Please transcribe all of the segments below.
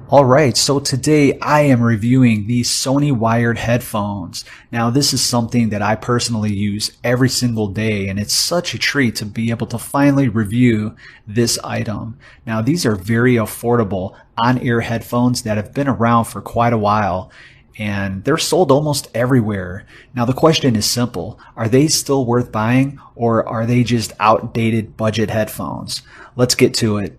Alright, so today I am reviewing these Sony wired headphones. Now this is something that I personally use every single day, and it's such a treat to be able to finally review this item. Now these are very affordable on-ear headphones that have been around for quite a while, and they're sold almost everywhere. Now the question is simple: are they still worth buying, or are they just outdated budget headphones? Let's get to it.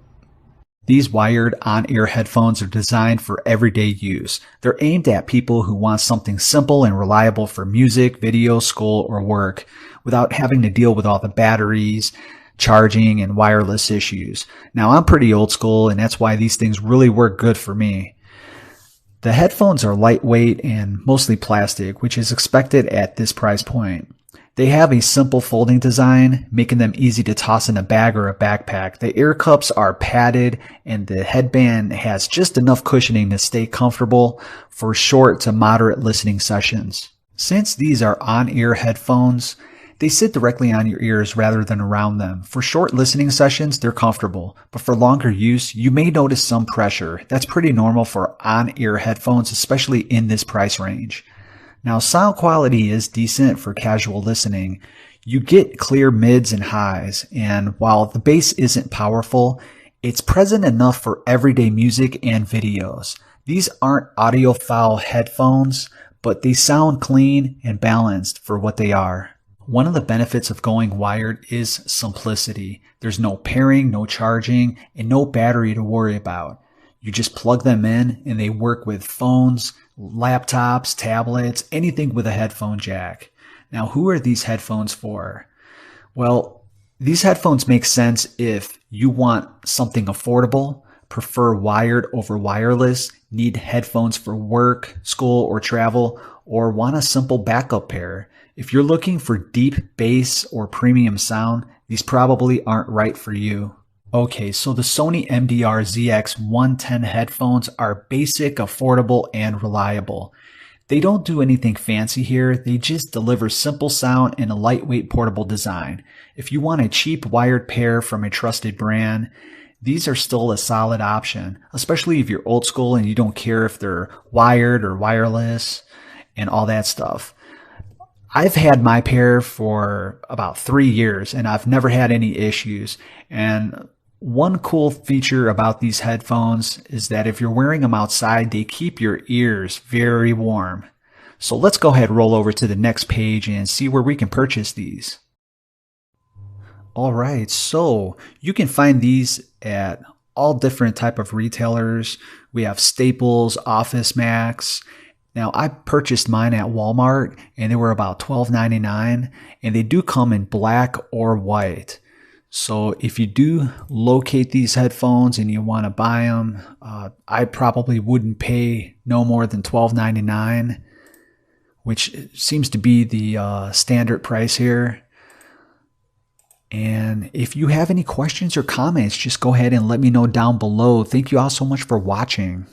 These wired on-ear headphones are designed for everyday use. They're aimed at people who want something simple and reliable for music, video, school, or work without having to deal with all the batteries, charging, and wireless issues. Now, I'm pretty old school, and that's why these things really work good for me. The headphones are lightweight and mostly plastic, which is expected at this price point. They have a simple folding design, making them easy to toss in a bag or a backpack. The ear cups are padded, and the headband has just enough cushioning to stay comfortable for short to moderate listening sessions. Since these are on-ear headphones, they sit directly on your ears rather than around them. For short listening sessions, they're comfortable, but for longer use, you may notice some pressure. That's pretty normal for on-ear headphones, especially in this price range. Now, sound quality is decent for casual listening. You get clear mids and highs, and while the bass isn't powerful, it's present enough for everyday music and videos. These aren't audiophile headphones, but they sound clean and balanced for what they are. One of the benefits of going wired is simplicity. There's no pairing, no charging, and no battery to worry about. You just plug them in and they work with phones, laptops, tablets, anything with a headphone jack. Now, who are these headphones for? Well, these headphones make sense if you want something affordable, prefer wired over wireless, need headphones for work, school, or travel, or want a simple backup pair. If you're looking for deep bass or premium sound, these probably aren't right for you. Okay, so the Sony MDR-ZX110 headphones are basic, affordable, and reliable. They don't do anything fancy here, they just deliver simple sound and a lightweight portable design. If you want a cheap wired pair from a trusted brand, these are still a solid option, especially if you're old school and you don't care if they're wired or wireless and all that stuff. I've had my pair for about 3 years and I've never had any issues. And one cool feature about these headphones is that if you're wearing them outside, they keep your ears very warm. So let's go ahead and roll over to the next page and see where we can purchase these. Alright, so you can find these at all different type of retailers. We have Staples, Office Max. Now, I purchased mine at Walmart and they were about $12.99, and they do come in black or white. So if you do locate these headphones and you want to buy them, I probably wouldn't pay no more than $12.99, which seems to be the standard price here. And if you have any questions or comments, just go ahead and let me know down below. Thank you all so much for watching.